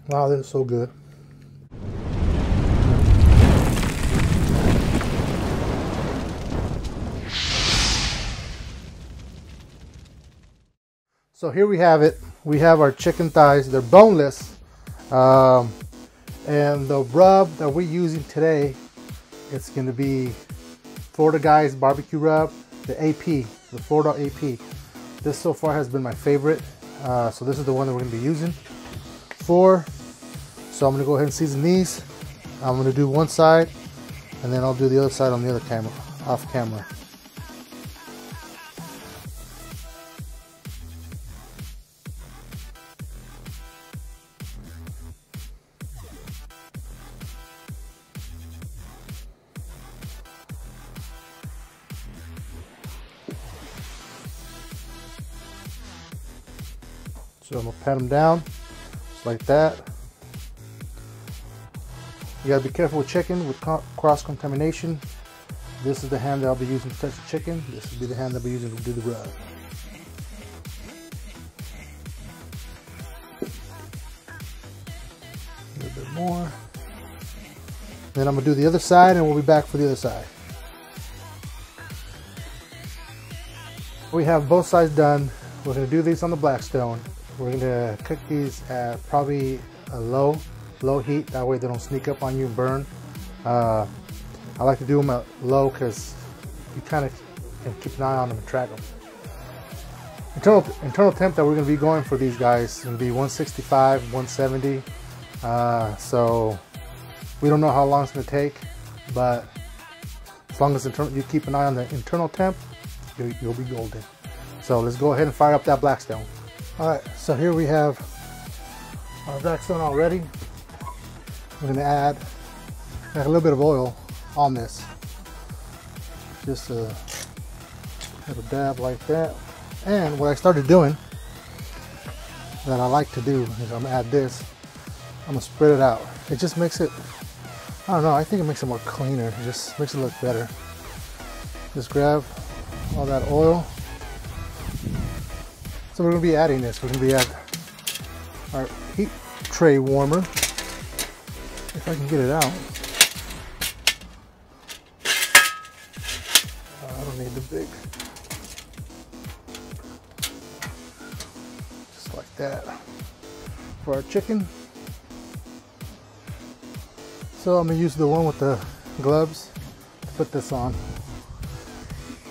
Wow, this is so good. So here we have it. We have our chicken thighs. They're boneless. And the rub that we're using today, it's going to be Florida Guys barbecue rub, the AP, the Florida AP. This so far has been my favorite. So this is the one that we're going to be using. So I'm going to go ahead and season these. I'm going to do one side, and then I'll do the other side on the other camera, off camera. So I'm gonna pat them down, just like that. You gotta be careful with chicken, with cross-contamination. This is the hand that I'll be using to touch the chicken. This will be the hand that I'll be using to do the rub. A little bit more. Then I'm gonna do the other side, and we'll be back for the other side. We have both sides done. We're gonna do these on the blackstone. We're gonna cook these at probably a low heat. That way they don't sneak up on you and burn. I like to do them at low because you kind of can keep an eye on them and track them. Internal temp that we're gonna be going for these guys is gonna be 165, 170. So we don't know how long it's gonna take, but as long as you keep an eye on the internal temp, you'll be golden. So let's go ahead and fire up that blackstone. All right, so here we have our blackstone all ready. We're gonna add a little bit of oil on this. Just a little dab like that. And what I started doing, that I like to do, is I'm gonna add this. I'm gonna spread it out. It just makes it, I don't know, I think it makes it more cleaner. It just makes it look better. Just grab all that oil. So we're going to be adding this. We're going to be adding our heat tray warmer. If I can get it out. I don't need the big. Just like that. For our chicken. So I'm going to use the one with the gloves to put this on.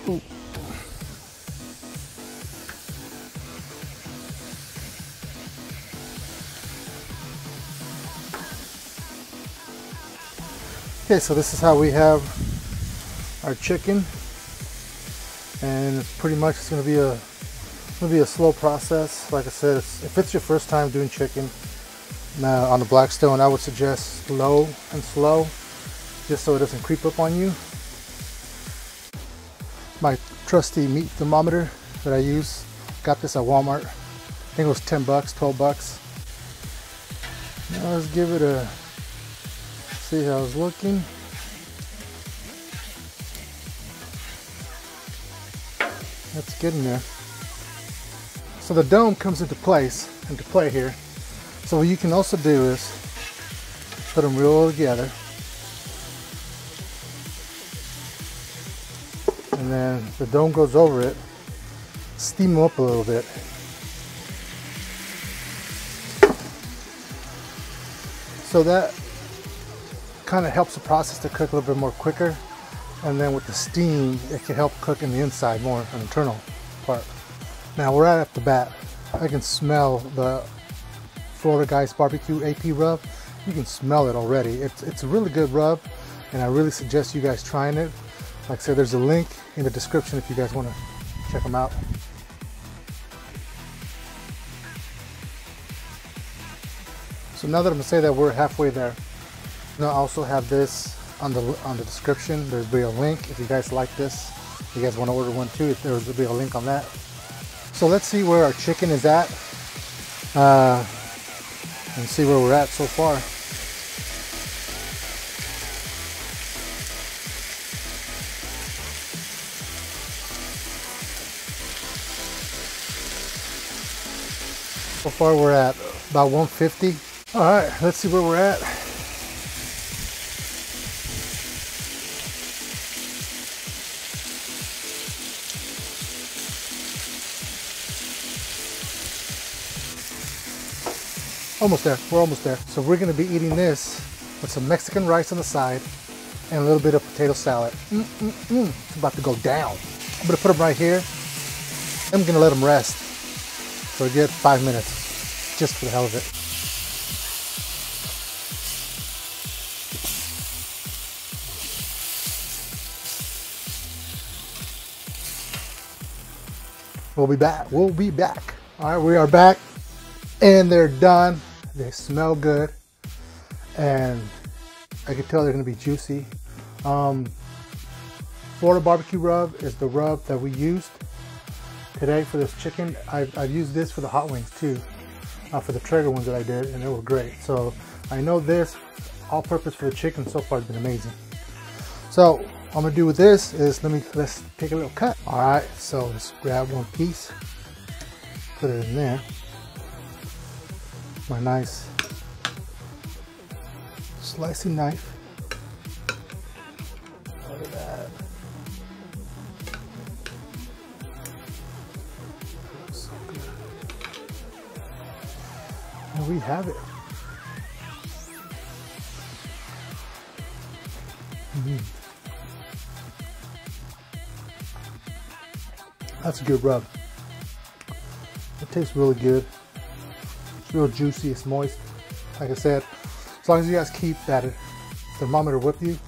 Ooh. Okay, so this is how we have our chicken, and it's pretty much it's gonna be a slow process. Like I said, if it's your first time doing chicken on the blackstone, I would suggest low and slow, just so it doesn't creep up on you. My trusty meat thermometer that I use, got this at Walmart. I think it was 10 bucks, 12 bucks. Now let's give it a see how it's looking. That's good in there. So the dome comes into play here. So what you can also do is put them real together, and then the dome goes over it. Steam them up a little bit. So that kind of helps the process to cook a little bit more quicker, and then with the steam it can help cook in the inside more, an internal part. Now right off the bat, I can smell the Florida Guys barbecue AP rub. You can smell it already. It's a really good rub, and I really suggest you guys trying it. Like I said, there's a link in the description if you guys want to check them out. So now that I'm gonna say that we're halfway there, I also have this on the description. There'll be a link if you guys like this. If you guys want to order one too, there'll be a link on that. So let's see where our chicken is at, and see where we're at so far. So far we're at about 150. All right, let's see where we're at. Almost there, we're almost there. So we're gonna be eating this with some Mexican rice on the side and a little bit of potato salad. It's about to go down. I'm gonna put them right here. I'm gonna let them rest for a good 5 minutes, just for the hell of it. We'll be back, we'll be back. All right, we are back and they're done. They smell good and I can tell they're gonna be juicy. Florida barbecue rub is the rub that we used today for this chicken. I've used this for the hot wings too, for the Traeger ones that I did, and they were great. So I know this all-purpose for the chicken so far has been amazing. So what I'm gonna do with this is let's take a little cut. All right, so let's grab one piece, put it in there. My nice slicing knife. Look at that. So good. And we have it. That's a good rub. It tastes really good. It's real juicy, it's moist. Like I said, as long as you guys keep that thermometer with you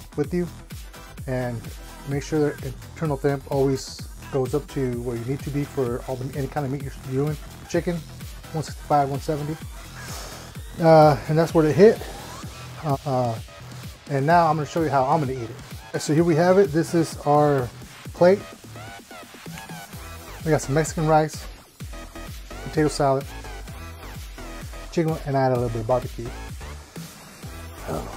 and make sure that internal temp always goes up to where you need to be for any kind of meat you're doing. Chicken, 165, 170. And that's where it hit. And now I'm gonna show you how I'm gonna eat it. So here we have it. This is our plate. We got some Mexican rice, potato salad, chicken, and I add a little bit of barbecue. Oh.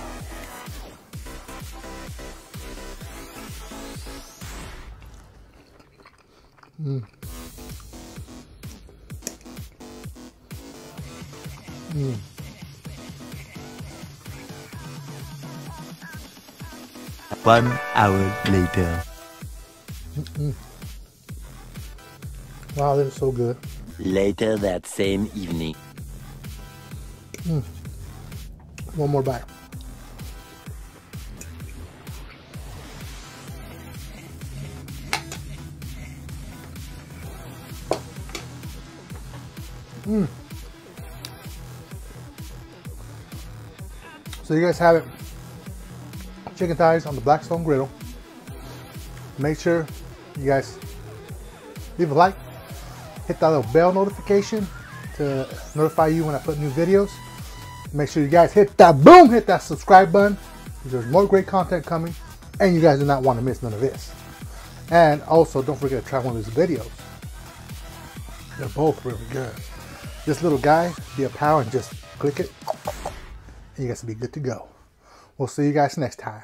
One hour later. Wow, this is so good. Later that same evening. One more bite. So you guys have it. Chicken thighs on the Blackstone griddle. Make sure you guys leave a like, hit that little bell notification to notify you when I put new videos. Make sure you guys hit that subscribe button, because there's more great content coming and you guys do not want to miss none of this. And also don't forget to try one of these videos. They're both really good. This little guy, be a pal and just click it and you guys will be good to go. We'll see you guys next time.